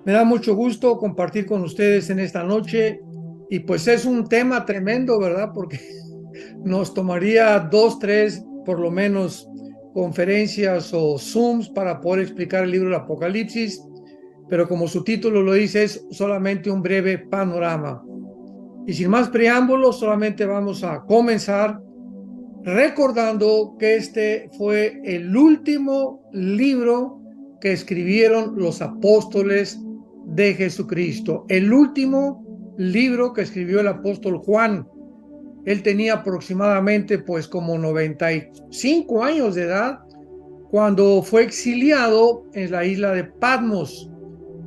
Me da mucho gusto compartir con ustedes en esta noche y pues es un tema tremendo, ¿verdad? Porque nos tomaría dos, tres, por lo menos, conferencias o Zooms para poder explicar el libro del Apocalipsis, pero como su título lo dice, es solamente un breve panorama. Y sin más preámbulos, solamente vamos a comenzar recordando que este fue el último libro que escribieron los apóstoles de Jesucristo, el último libro que escribió el apóstol Juan. Él tenía aproximadamente pues como 95 años de edad cuando fue exiliado en la isla de Patmos,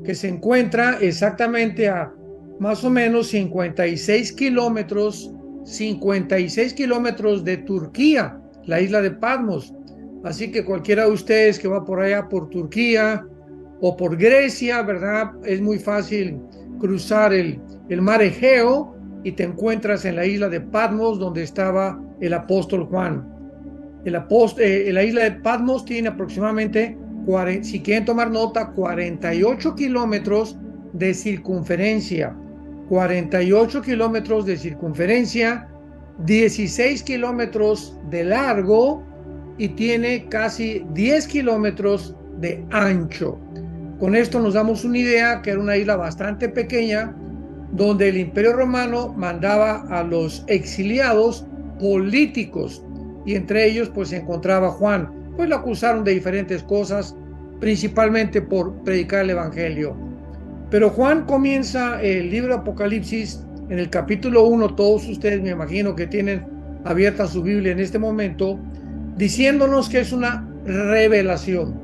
que se encuentra exactamente a más o menos 56 kilómetros de Turquía, la isla de Patmos. Así que cualquiera de ustedes que va por allá por Turquía o por Grecia, ¿verdad? Es muy fácil cruzar el mar Egeo y te encuentras en la isla de Patmos donde estaba el apóstol Juan. La isla de Patmos tiene aproximadamente, si quieren tomar nota, 48 kilómetros de circunferencia. 48 kilómetros de circunferencia, 16 kilómetros de largo y tiene casi 10 kilómetros de ancho. Con esto nos damos una idea que era una isla bastante pequeña donde el Imperio Romano mandaba a los exiliados políticos y entre ellos pues se encontraba Juan. Pues lo acusaron de diferentes cosas, principalmente por predicar el Evangelio. Pero Juan comienza el libro Apocalipsis en el capítulo 1, todos ustedes me imagino que tienen abierta su Biblia en este momento, diciéndonos que es una revelación.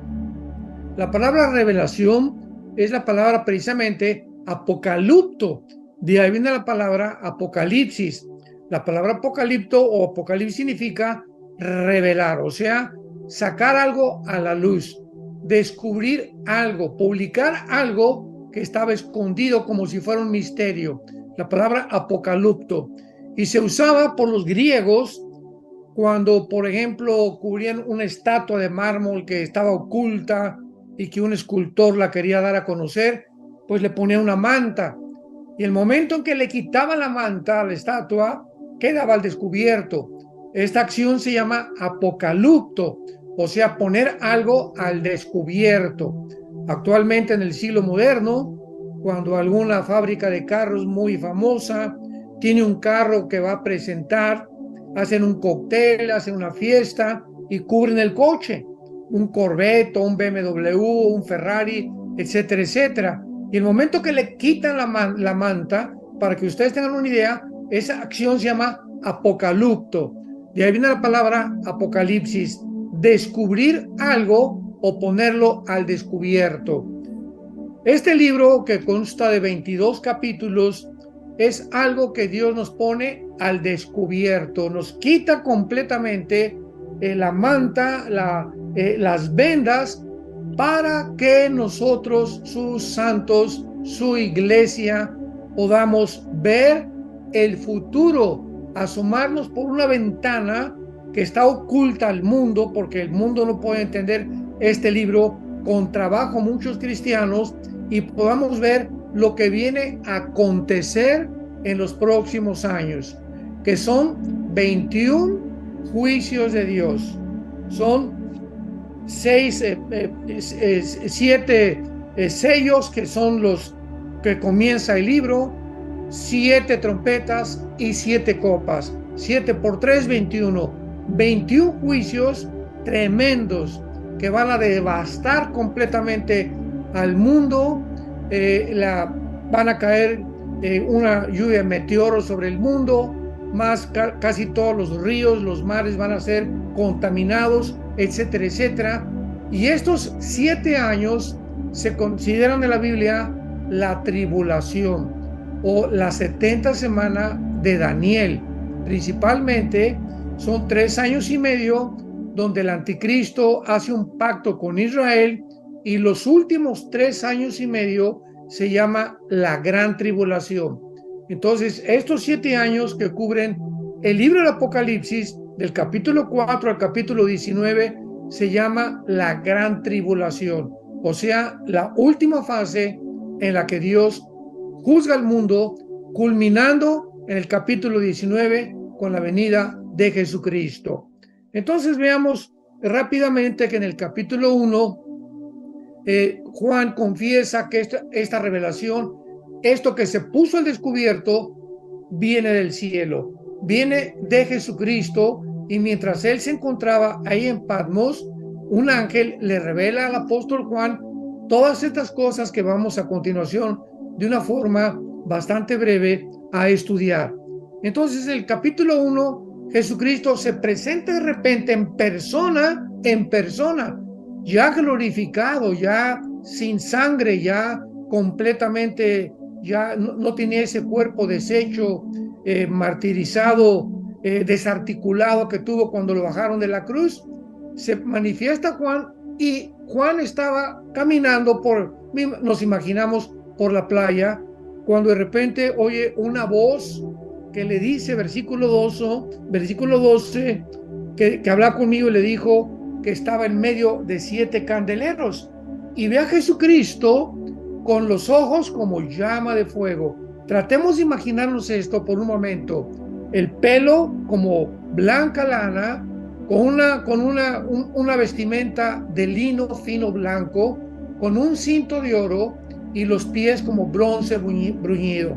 La palabra revelación es la palabra precisamente apocalipto, de ahí viene la palabra apocalipsis. La palabra apocalipto o apocalipsis significa revelar, o sea, sacar algo a la luz, descubrir algo, publicar algo que estaba escondido como si fuera un misterio. La palabra apocalipto. Y se usaba por los griegos cuando, por ejemplo, cubrían una estatua de mármol que estaba oculta y que un escultor la quería dar a conocer, pues le ponía una manta. Y el momento en que le quitaban la manta a la estatua, quedaba al descubierto. Esta acción se llama apocalipto, o sea, poner algo al descubierto. Actualmente en el siglo moderno, cuando alguna fábrica de carros muy famosa tiene un carro que va a presentar, hacen un cóctel, hacen una fiesta y cubren el coche, un Corvette, un BMW, un Ferrari, etcétera, etcétera. Y el momento que le quitan la manta, para que ustedes tengan una idea, esa acción se llama apocalipto. De ahí viene la palabra apocalipsis, descubrir algo o ponerlo al descubierto. Este libro, que consta de 22 capítulos, es algo que Dios nos pone al descubierto, nos quita completamente la manta, las vendas, para que nosotros, sus santos, su iglesia, podamos ver el futuro, asomarnos por una ventana que está oculta al mundo, porque el mundo no puede entender este libro con trabajo muchos cristianos, y podamos ver lo que viene a acontecer en los próximos años, que son 21 juicios de Dios. Son 7 sellos que son los que comienza el libro, 7 trompetas y 7 copas. 7 por 3, 21. 21 juicios tremendos que van a devastar completamente al mundo. Van a caer una lluvia de meteoros sobre el mundo, más casi todos los ríos, los mares van a ser contaminados, etcétera, etcétera. Y estos 7 años se consideran en la Biblia la tribulación o la 70 semana de Daniel. Principalmente son 3 años y medio donde el anticristo hace un pacto con Israel, y los últimos 3 años y medio se llama la gran tribulación. Entonces, estos 7 años que cubren el libro del Apocalipsis, del capítulo 4 al capítulo 19, se llama la gran tribulación, o sea, la última fase en la que Dios juzga al mundo, culminando en el capítulo 19 con la venida de Jesucristo. Entonces veamos rápidamente que en el capítulo 1 Juan confiesa que esta revelación, esto que se puso al descubierto, viene del cielo, viene de Jesucristo, y mientras él se encontraba ahí en Patmos, un ángel le revela al apóstol Juan todas estas cosas que vamos a continuación de una forma bastante breve a estudiar. Entonces, en el capítulo 1, Jesucristo se presenta de repente en persona, ya glorificado, ya sin sangre, ya completamente, ya no tenía ese cuerpo deshecho, martirizado, desarticulado que tuvo cuando lo bajaron de la cruz. Se manifiesta Juan, y Juan estaba caminando nos imaginamos, por la playa, cuando de repente oye una voz que le dice, versículo 12, que habla conmigo y le dijo que estaba en medio de 7 candeleros, y ve a Jesucristo con los ojos como llama de fuego. Tratemos de imaginarnos esto por un momento. El pelo como blanca lana, con una vestimenta de lino fino blanco, con un cinto de oro, y los pies como bronce bruñido.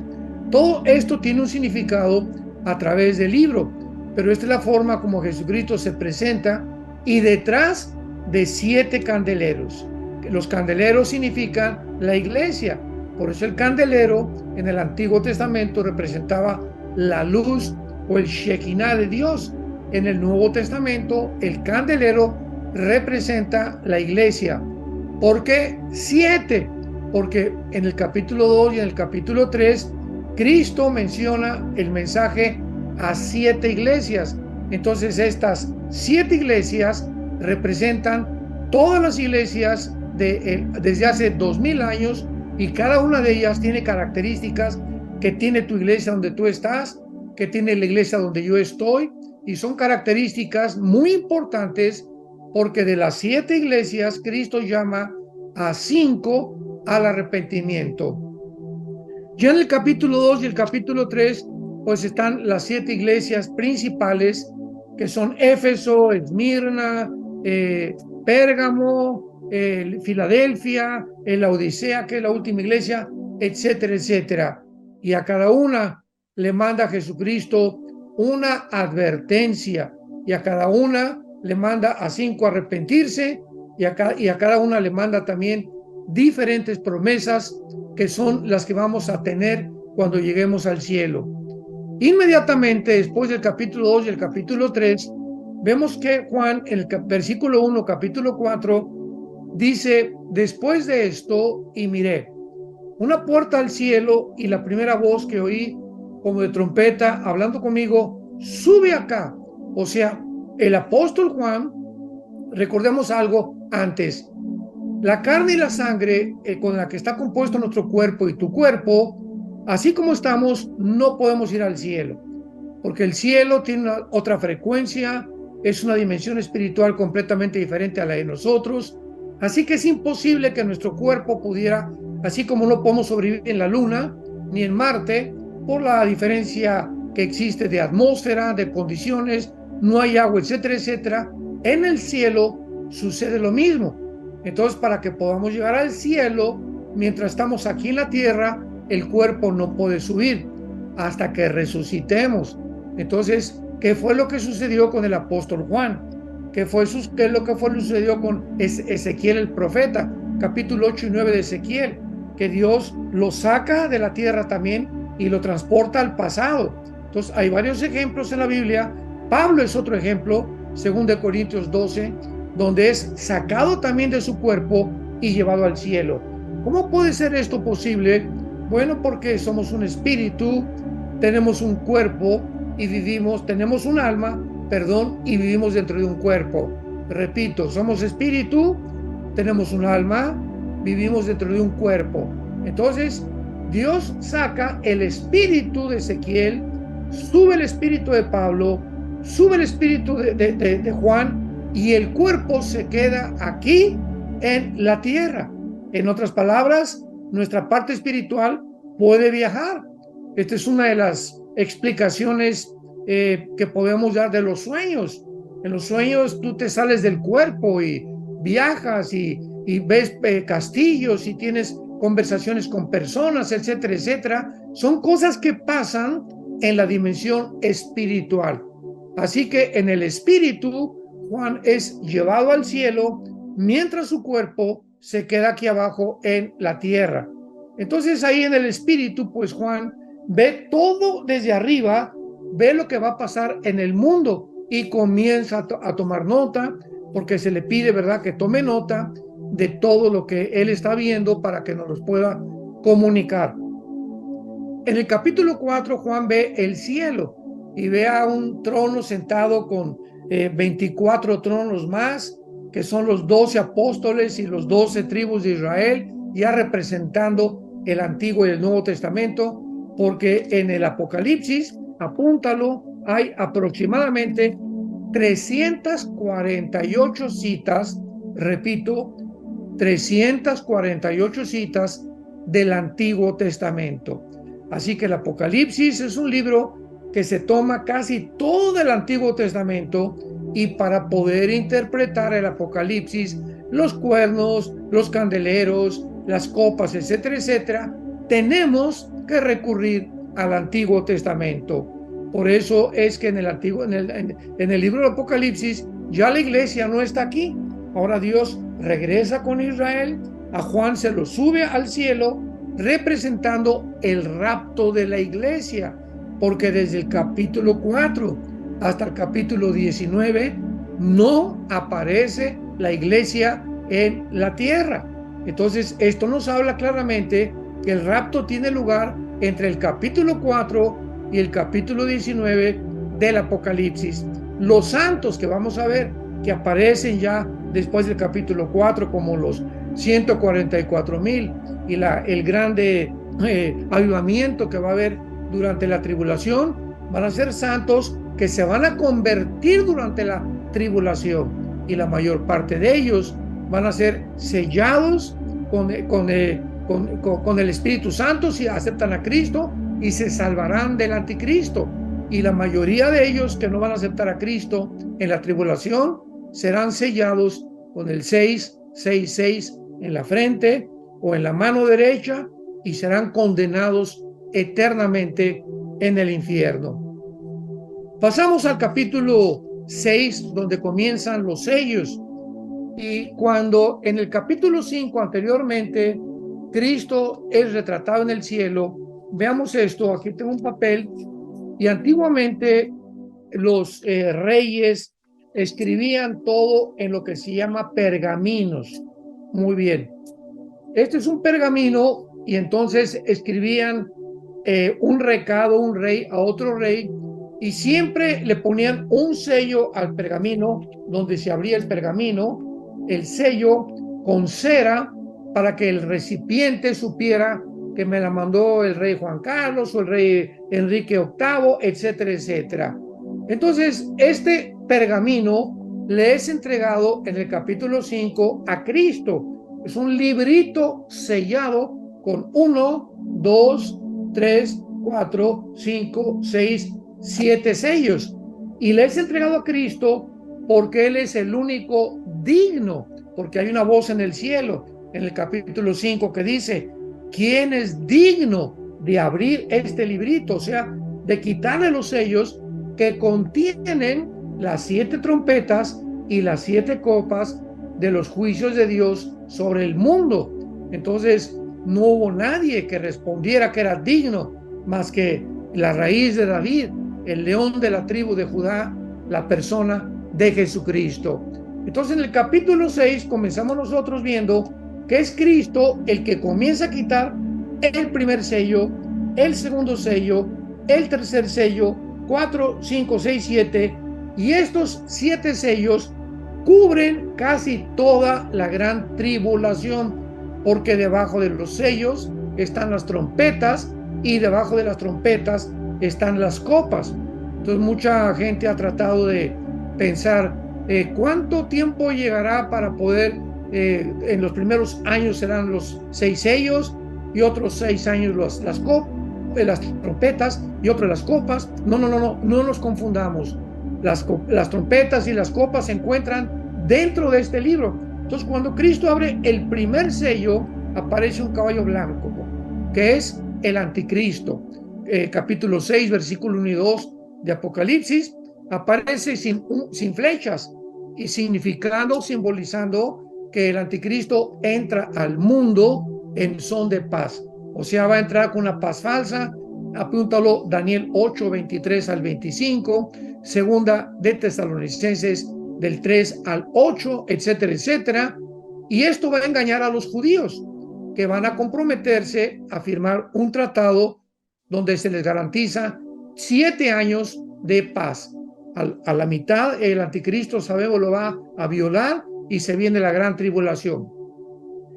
Todo esto tiene un significado a través del libro, pero esta es la forma como Jesucristo se presenta, y detrás de 7 candeleros. Los candeleros significan la iglesia. Por eso el candelero en el Antiguo Testamento representaba la luz o el Shekinah de Dios. En el Nuevo Testamento el candelero representa la iglesia. ¿Por qué 7? Porque en el capítulo 2 y en el capítulo 3 Cristo menciona el mensaje a 7 iglesias. Entonces estas 7 iglesias representan todas las iglesias desde hace 2000 años, y cada una de ellas tiene características que tiene tu iglesia donde tú estás, que tiene la iglesia donde yo estoy, y son características muy importantes, porque de las 7 iglesias Cristo llama a 5 al arrepentimiento. Ya en el capítulo 2 y el capítulo 3 pues están las 7 iglesias principales, que son Éfeso, Esmirna, Pérgamo, Filadelfia, la Odisea, que es la última iglesia, etcétera, etcétera. Y a cada una le manda a Jesucristo una advertencia, y a cada una le manda a 5 arrepentirse, y a cada una le manda también diferentes promesas, que son las que vamos a tener cuando lleguemos al cielo. Inmediatamente después del capítulo 2 y el capítulo 3, vemos que Juan, en el versículo 1, capítulo 4, dice: después de esto, y miré una puerta al cielo, y la primera voz que oí como de trompeta hablando conmigo: sube acá. O sea, el apóstol Juan, recordemos algo antes: la carne y la sangre con la que está compuesto nuestro cuerpo y tu cuerpo, así como estamos, no podemos ir al cielo, porque el cielo tiene otra frecuencia, es una dimensión espiritual completamente diferente a la de nosotros. Así que es imposible que nuestro cuerpo pudiera, así como no podemos sobrevivir en la Luna ni en Marte, por la diferencia que existe de atmósfera, de condiciones, no hay agua, etcétera, etcétera. En el cielo sucede lo mismo. Entonces, para que podamos llegar al cielo, mientras estamos aquí en la tierra, el cuerpo no puede subir hasta que resucitemos. Entonces, ¿qué fue lo que sucedió con el apóstol Juan? ¿Qué es lo que sucedió con Ezequiel el profeta? Capítulo 8 y 9 de Ezequiel, que Dios lo saca de la tierra también y lo transporta al pasado. Entonces, hay varios ejemplos en la Biblia. Pablo es otro ejemplo, 2 Corintios 12, donde es sacado también de su cuerpo y llevado al cielo. ¿Cómo puede ser esto posible? Bueno, porque somos un espíritu, tenemos un cuerpo y tenemos un alma, y vivimos dentro de un cuerpo. Repito, somos espíritu, tenemos un alma, vivimos dentro de un cuerpo. Entonces, Dios saca el espíritu de Ezequiel, sube el espíritu de Pablo, sube el espíritu de Juan, y el cuerpo se queda aquí en la tierra. En otras palabras, nuestra parte espiritual puede viajar. Esta es una de las explicaciones que podemos dar de los sueños. En los sueños tú te sales del cuerpo y viajas y ves castillos y tienes conversaciones con personas, etcétera, etcétera. Son cosas que pasan en la dimensión espiritual. Así que en el espíritu, Juan es llevado al cielo mientras su cuerpo se queda aquí abajo en la tierra. Entonces ahí en el espíritu, pues Juan ve todo desde arriba, ve lo que va a pasar en el mundo y comienza a tomar nota, porque se le pide, ¿verdad?, que tome nota de todo lo que él está viendo para que nos los pueda comunicar. En el capítulo 4, Juan ve el cielo y ve a un trono sentado con 24 tronos más, que son los 12 apóstoles y los 12 tribus de Israel, ya representando el Antiguo y el Nuevo Testamento, porque en el Apocalipsis, apúntalo, hay aproximadamente 348 citas, repito, 348 citas del Antiguo Testamento. Así que el Apocalipsis es un libro que se toma casi todo del Antiguo Testamento, y para poder interpretar el Apocalipsis, los cuernos, los candeleros, las copas, etcétera, etcétera, tenemos que recurrir al Antiguo Testamento. Por eso es que en el libro del Apocalipsis ya la iglesia no está aquí. Ahora Dios regresa con Israel, a Juan se lo sube al cielo, representando el rapto de la iglesia, porque desde el capítulo 4 hasta el capítulo 19 no aparece la iglesia en la tierra. Entonces esto nos habla claramente que el rapto tiene lugar entre el capítulo 4 y el capítulo 19 del Apocalipsis. Los santos que vamos a ver que aparecen ya después del capítulo 4, como los 144,000 y el grande avivamiento que va a haber durante la tribulación, van a ser santos que se van a convertir durante la tribulación, y la mayor parte de ellos van a ser sellados con el Espíritu Santo si aceptan a Cristo, y se salvarán del anticristo. Y la mayoría de ellos que no van a aceptar a Cristo en la tribulación serán sellados con el 666 en la frente o en la mano derecha, y serán condenados eternamente en el infierno. Pasamos al capítulo 6, donde comienzan los sellos. Y cuando en el capítulo 5 anteriormente Cristo es retratado en el cielo, veamos esto. Aquí tengo un papel, y antiguamente los reyes escribían todo en lo que se llama pergaminos. Muy bien, este es un pergamino, y entonces escribían un recado, un rey a otro rey, y siempre le ponían un sello al pergamino. Donde se abría el pergamino, el sello con cera, para que el recipiente supiera que me la mandó el rey Juan Carlos o el rey Enrique VIII, etcétera, etcétera. Entonces, este pergamino le es entregado en el capítulo 5 a Cristo. Es un librito sellado con 1, 2, 3, 4, 5, 6, 7 sellos, y le es entregado a Cristo porque Él es el único digno, porque hay una voz en el cielo, en el capítulo 5, que dice: ¿quién es digno de abrir este librito? O sea, de quitarle los sellos que contienen las 7 trompetas y las 7 copas de los juicios de Dios sobre el mundo. Entonces no hubo nadie que respondiera que era digno, más que la raíz de David, el león de la tribu de Judá, la persona de Jesucristo. Entonces en el capítulo 6 comenzamos nosotros viendo que es Cristo el que comienza a quitar el primer sello, el segundo sello, el tercer sello, 4, 5, 6, 7, y estos 7 sellos cubren casi toda la gran tribulación, porque debajo de los sellos están las trompetas, y debajo de las trompetas están las copas. Entonces mucha gente ha tratado de pensar cuánto tiempo llegará para poder, en los primeros años serán los 6 sellos, y otros 6 años las trompetas y otros las copas. No nos confundamos. Las trompetas y las copas se encuentran dentro de este libro. Entonces, cuando Cristo abre el primer sello, aparece un caballo blanco, que es el anticristo. Capítulo 6, versículo 1 y 2 de Apocalipsis, aparece sin flechas y simbolizando que el anticristo entra al mundo en son de paz. O sea, va a entrar con una paz falsa. Apúntalo, Daniel 8, 23 al 25, segunda de Tesalonicenses del 3 al 8, etcétera, etcétera. Y esto va a engañar a los judíos, que van a comprometerse a firmar un tratado donde se les garantiza 7 años de paz. A la mitad, el anticristo, sabemos, lo va a violar y se viene la gran tribulación.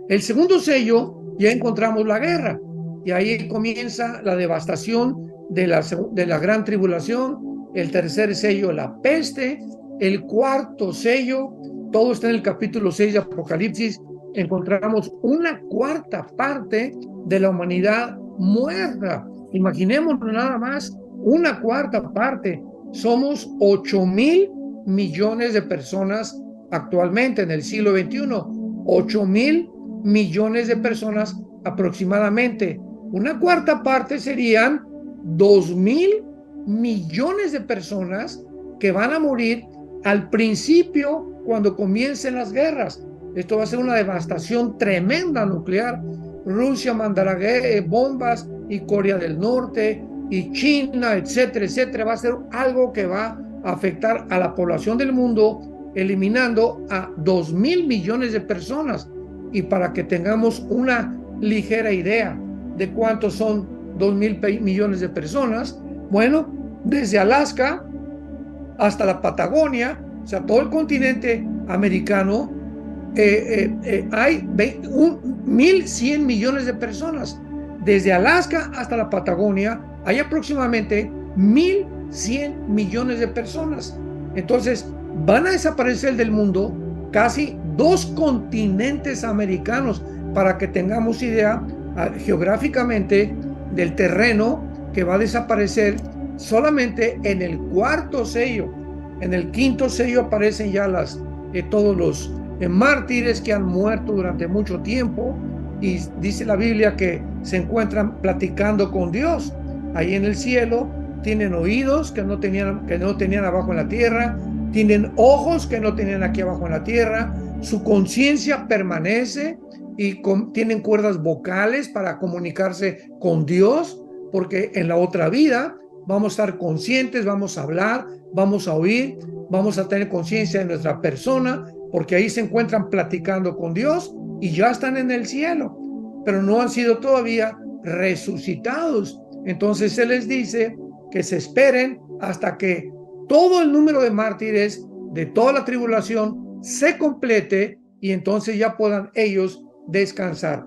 El segundo sello, ya encontramos la guerra, y ahí comienza la devastación de la gran tribulación. El tercer sello, la peste. El cuarto sello, todo está en el capítulo 6 de Apocalipsis. Encontramos una cuarta parte de la humanidad muerta. Imaginémonos nada más, una cuarta parte. Somos 8,000 millones de personas actualmente en el siglo XXI. 8,000 millones de personas aproximadamente. Una cuarta parte serían 2,000 millones de personas que van a morir al principio cuando comiencen las guerras. Esto va a ser una devastación tremenda nuclear. Rusia mandará bombas, y Corea del Norte y China, etcétera, etcétera. Va a ser algo que va a afectar a la población del mundo, eliminando a 2,000 millones de personas. Y para que tengamos una ligera idea de cuántos son 2,000 millones de personas, bueno, desde Alaska hasta la Patagonia, o sea, todo el continente americano, hay 1,100 millones de personas. Desde Alaska hasta la Patagonia hay aproximadamente 1,100 millones de personas. Entonces, van a desaparecer del mundo casi 2 continentes americanos, para que tengamos idea geográficamente del terreno que va a desaparecer solamente en el cuarto sello. En el quinto sello aparecen ya todos los mártires que han muerto durante mucho tiempo, y dice la Biblia que se encuentran platicando con Dios ahí en el cielo. Tienen oídos que no tenían abajo en la tierra, tienen ojos que no tenían aquí abajo en la tierra, su conciencia permanece y tienen cuerdas vocales para comunicarse con Dios, porque en la otra vida vamos a estar conscientes, vamos a hablar, vamos a oír, vamos a tener conciencia de nuestra persona, porque ahí se encuentran platicando con Dios y ya están en el cielo, pero no han sido todavía resucitados. Entonces se les dice que se esperen hasta que todo el número de mártires de toda la tribulación se complete, y entonces ya puedan ellos descansar.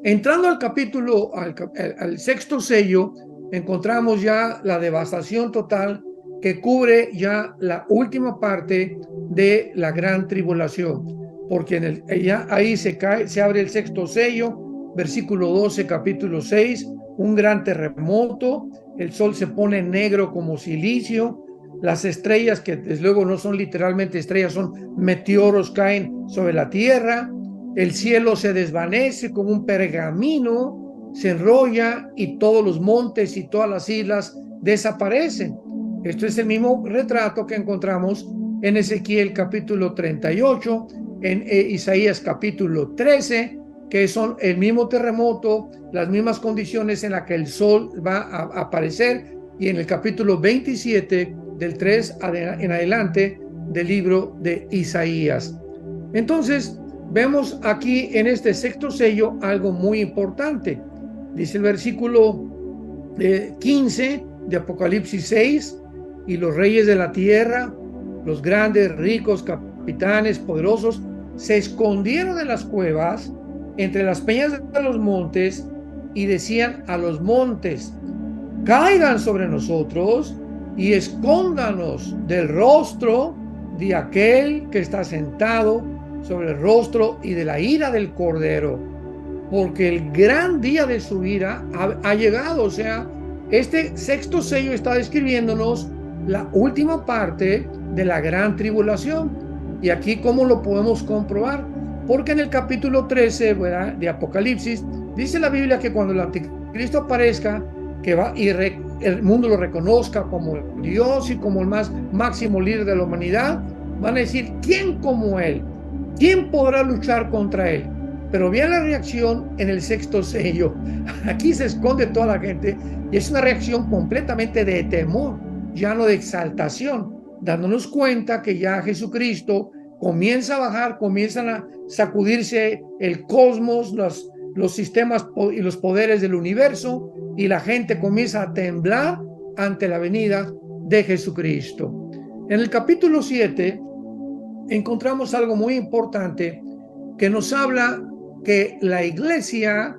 Entrando al capítulo, al sexto sello, encontramos ya la devastación total que cubre ya la última parte de la gran tribulación, porque ahí se abre el sexto sello, versículo 12, capítulo 6, un gran terremoto, el sol se pone negro como silicio, las estrellas, que desde luego no son literalmente estrellas, son meteoros, caen sobre la tierra, el cielo se desvanece como un pergamino, se enrolla, y todos los montes y todas las islas desaparecen. Esto es el mismo retrato que encontramos en Ezequiel capítulo 38, en Isaías capítulo 13, que son el mismo terremoto, las mismas condiciones en las que el sol va a aparecer, y en el capítulo 27 del 3 en adelante del libro de Isaías. Entonces, vemos aquí en este sexto sello algo muy importante. Dice el versículo 15 de Apocalipsis 6, y los reyes de la tierra, los grandes, ricos, capitanes, poderosos, se escondieron en las cuevas, entre las peñas de los montes, y decían a los montes: caigan sobre nosotros y escóndanos del rostro de aquel que está sentado sobre el rostro y de la ira del Cordero. porque el gran día de su ira ha llegado. O sea, este sexto sello está describiéndonos la última parte de la gran tribulación. Y aquí, ¿cómo lo podemos comprobar? Porque en el capítulo 13, ¿verdad?, de Apocalipsis, dice la Biblia que cuando el anticristo aparezca, que va y el mundo lo reconozca como Dios y como el más máximo líder de la humanidad, van a decir: ¿quién como él? ¿Quién podrá luchar contra él? Pero vean la reacción en el sexto sello. Aquí se esconde toda la gente y es una reacción completamente de temor, ya no de exaltación, dándonos cuenta que ya Jesucristo comienza a bajar, comienzan a sacudirse el cosmos, los sistemas y los poderes del universo, y la gente comienza a temblar ante la venida de Jesucristo. En el capítulo 7 encontramos algo muy importante que nos habla que la iglesia,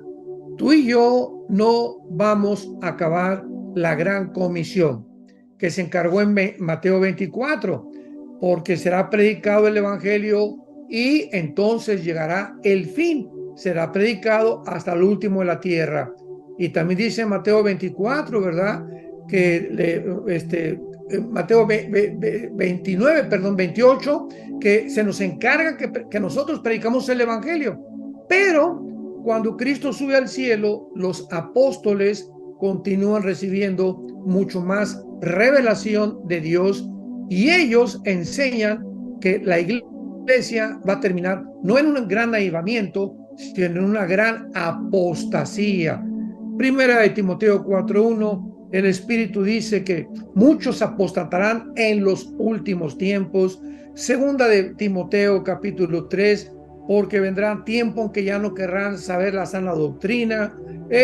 tú y yo, no vamos a acabar la gran comisión que se encargó en Mateo 24, porque será predicado el evangelio y entonces llegará el fin, será predicado hasta el último de la tierra. Y también dice en Mateo 24, ¿verdad?, que Mateo 28, que se nos encarga que nosotros predicamos el evangelio. Pero cuando Cristo sube al cielo, los apóstoles continúan recibiendo mucho más revelación de Dios, y ellos enseñan que la iglesia va a terminar no en un gran avivamiento, sino en una gran apostasía. Primera de Timoteo 4:1, el Espíritu dice que muchos apostatarán en los últimos tiempos. Segunda de Timoteo capítulo 3, porque vendrá tiempo en que ya no querrán saber la sana doctrina.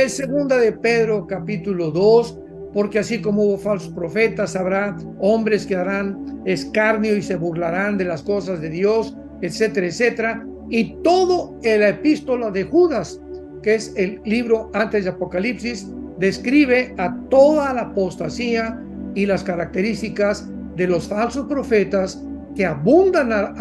Segunda de Pedro capítulo 2, porque así como hubo falsos profetas, habrá hombres que harán escarnio y se burlarán de las cosas de Dios, etcétera, etcétera. Y todo el epístola de Judas, que es el libro antes de Apocalipsis, describe a toda la apostasía y las características de los falsos profetas que abundarán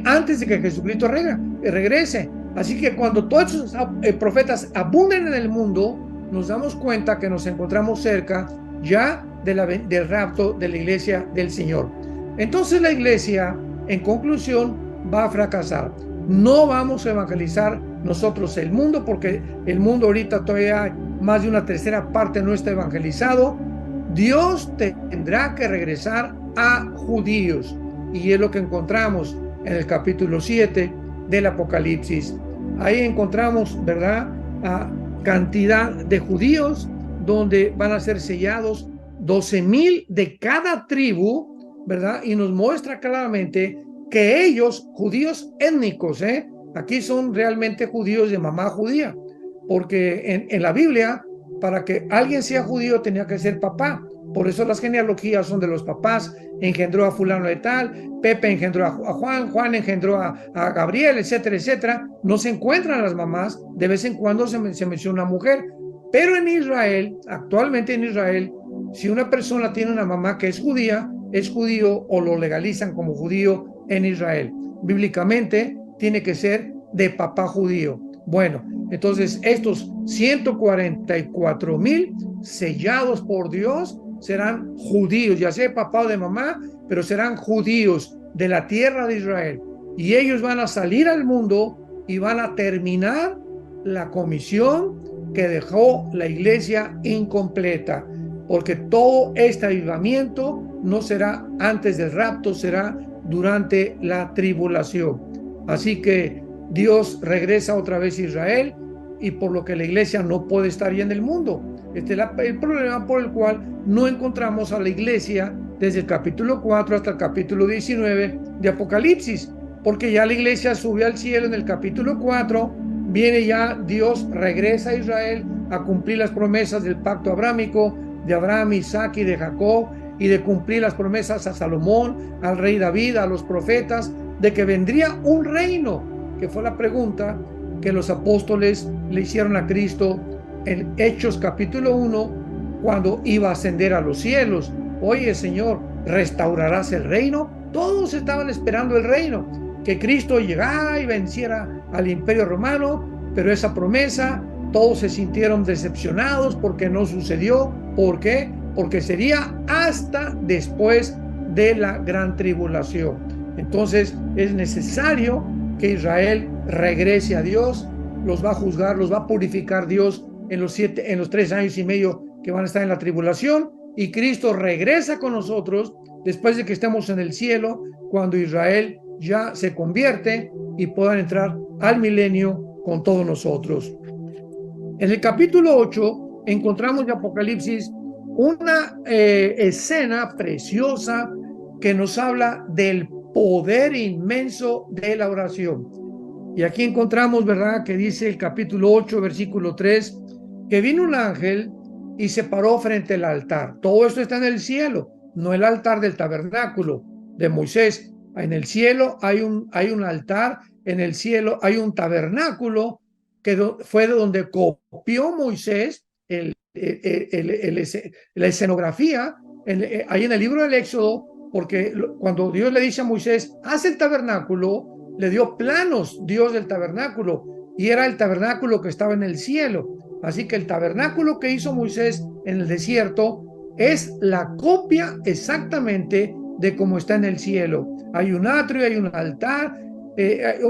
antes de que Jesucristo regrese. Así que cuando todos esos profetas abunden en el mundo, nos damos cuenta que nos encontramos cerca ya del rapto de la iglesia del Señor. Entonces la iglesia, en conclusión, va a fracasar. No vamos a evangelizar nosotros el mundo, porque el mundo ahorita todavía hay más de una tercera parte no está evangelizado. Dios tendrá que regresar a judíos, y es lo que encontramos en el capítulo 7 del Apocalipsis. Ahí encontramos, ¿verdad?, a cantidad de judíos donde van a ser sellados 12,000 de cada tribu, ¿verdad? Y nos muestra claramente que ellos, judíos étnicos, aquí son realmente judíos de mamá judía, porque en la Biblia, para que alguien sea judío tenía que ser papá. Por eso las genealogías son de los papás. Engendró a fulano de tal, Pepe engendró a Juan, Juan engendró a Gabriel, etcétera, etcétera. No se encuentran las mamás, de vez en cuando se menciona una mujer. Pero en Israel, actualmente en Israel, si una persona tiene una mamá que es judía, es judío o lo legalizan como judío en Israel. Bíblicamente tiene que ser de papá judío. Bueno, entonces estos 144,000 sellados por Dios serán judíos, ya sea de papá o de mamá, pero serán judíos de la tierra de Israel. Y ellos van a salir al mundo y van a terminar la comisión que dejó la iglesia incompleta, porque todo este avivamiento no será antes del rapto, será durante la tribulación. Así que Dios regresa otra vez a Israel, y por lo que la iglesia no puede estar ya en el mundo. Este es el problema por el cual no encontramos a la iglesia desde el capítulo 4 hasta el capítulo 19 de Apocalipsis, porque ya la iglesia sube al cielo en el capítulo 4, viene ya Dios, regresa a Israel a cumplir las promesas del pacto abrámico de Abraham, Isaac y de Jacob, y de cumplir las promesas a Salomón, al rey David, a los profetas, de que vendría un reino, que fue la pregunta que los apóstoles le hicieron a Cristo en Hechos capítulo 1, cuando iba a ascender a los cielos. Oye, Señor, ¿restaurarás el reino? Todos estaban esperando el reino. que Cristo llegara y venciera al imperio romano, pero esa promesa todos se sintieron decepcionados porque no sucedió. ¿Por qué? Porque sería hasta después de la gran tribulación. Entonces es necesario que Israel regrese a Dios. Los va a juzgar, los va a purificar Dios en los 3 años y medio que van a estar en la tribulación, y Cristo regresa con nosotros después de que estemos en el cielo, cuando Israel ya se convierte y puedan entrar al milenio con todos nosotros. En el capítulo 8 encontramos de Apocalipsis una escena preciosa que nos habla del poder inmenso de la oración. Y aquí encontramos, ¿verdad?, que dice el capítulo 8, versículo 3, que vino un ángel y se paró frente al altar. Todo esto está en el cielo, no el altar del tabernáculo de Moisés. En el cielo hay un altar, en el cielo hay un tabernáculo que fue de donde copió Moisés la escenografía ahí en el libro del Éxodo, porque cuando Dios le dice a Moisés, haz el tabernáculo, le dio planos Dios del tabernáculo, y era el tabernáculo que estaba en el cielo. Así que el tabernáculo que hizo Moisés en el desierto es la copia exactamente de cómo está en el cielo. Hay un atrio, hay un altar,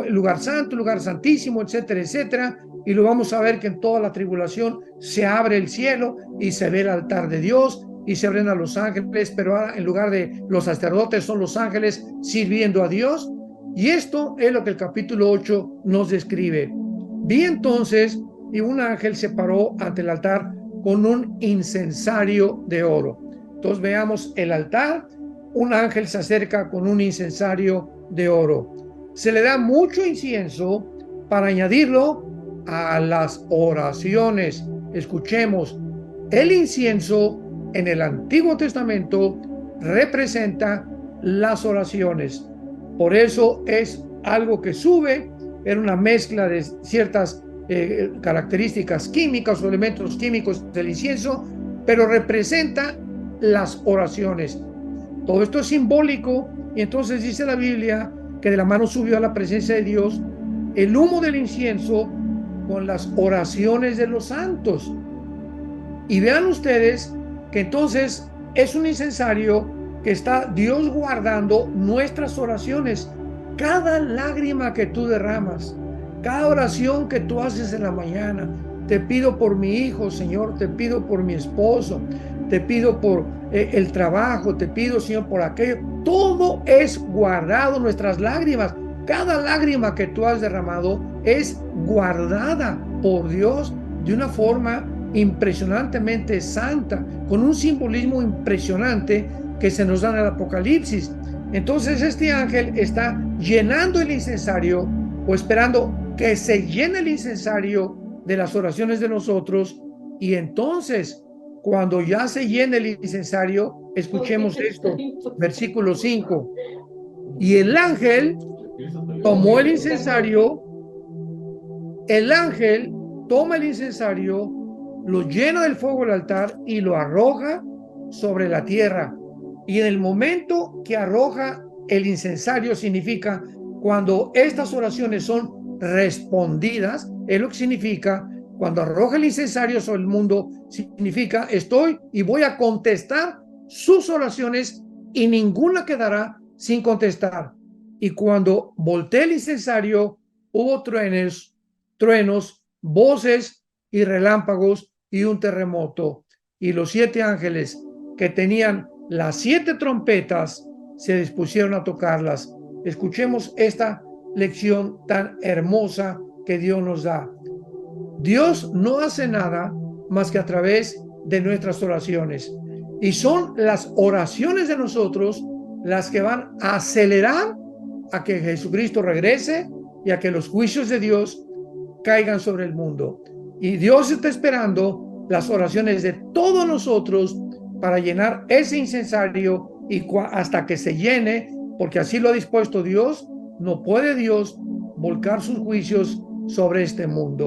lugar santo, lugar santísimo, etcétera, etcétera. Y lo vamos a ver que en toda la tribulación se abre el cielo y se ve el altar de Dios y se abren a los ángeles, pero ahora en lugar de los sacerdotes son los ángeles sirviendo a Dios. Y esto es lo que el capítulo 8 nos describe. Vi entonces, y un ángel se paró ante el altar con un incensario de oro. Entonces veamos el altar, un ángel se acerca con un incensario de oro. Se le da mucho incienso para añadirlo a las oraciones. Escuchemos, el incienso en el Antiguo Testamento representa las oraciones. Por eso es algo que sube, era una mezcla de ciertas características químicas o elementos químicos del incienso, pero representa las oraciones. Todo esto es simbólico, y entonces dice la Biblia que de la mano subió a la presencia de Dios el humo del incienso con las oraciones de los santos. Y vean ustedes que entonces es un incensario que está Dios guardando nuestras oraciones. Cada lágrima que tú derramas, cada oración que tú haces en la mañana, te pido por mi hijo, Señor, te pido por mi esposo, te pido por el trabajo, te pido, Señor, por aquello. Todo es guardado, nuestras lágrimas. Cada lágrima que tú has derramado es guardada por Dios de una forma impresionantemente santa, con un simbolismo impresionante que se nos da en el Apocalipsis. Entonces este ángel está llenando el incensario, o esperando que se llene el incensario de las oraciones de nosotros, y entonces cuando ya se llene el incensario, escuchemos esto, versículo 5, y el ángel tomó el incensario, el ángel toma el incensario, lo llena del fuego del altar y lo arroja sobre la tierra. Y en el momento que arroja el incensario, significa cuando estas oraciones son respondidas, es lo que significa cuando arroja el incensario sobre el mundo, significa estoy y voy a contestar sus oraciones y ninguna quedará sin contestar. Y cuando volteé el incensario, hubo truenos, voces y relámpagos y un terremoto. Y los 7 ángeles que tenían las 7 trompetas se dispusieron a tocarlas. Escuchemos esta lección tan hermosa que Dios nos da. Dios no hace nada más que a través de nuestras oraciones. Y son las oraciones de nosotros las que van a acelerar a que Jesucristo regrese y a que los juicios de Dios caigan sobre el mundo. Y Dios está esperando las oraciones de todos nosotros para llenar ese incensario y hasta que se llene, porque así lo ha dispuesto Dios. No puede Dios volcar sus juicios sobre este mundo.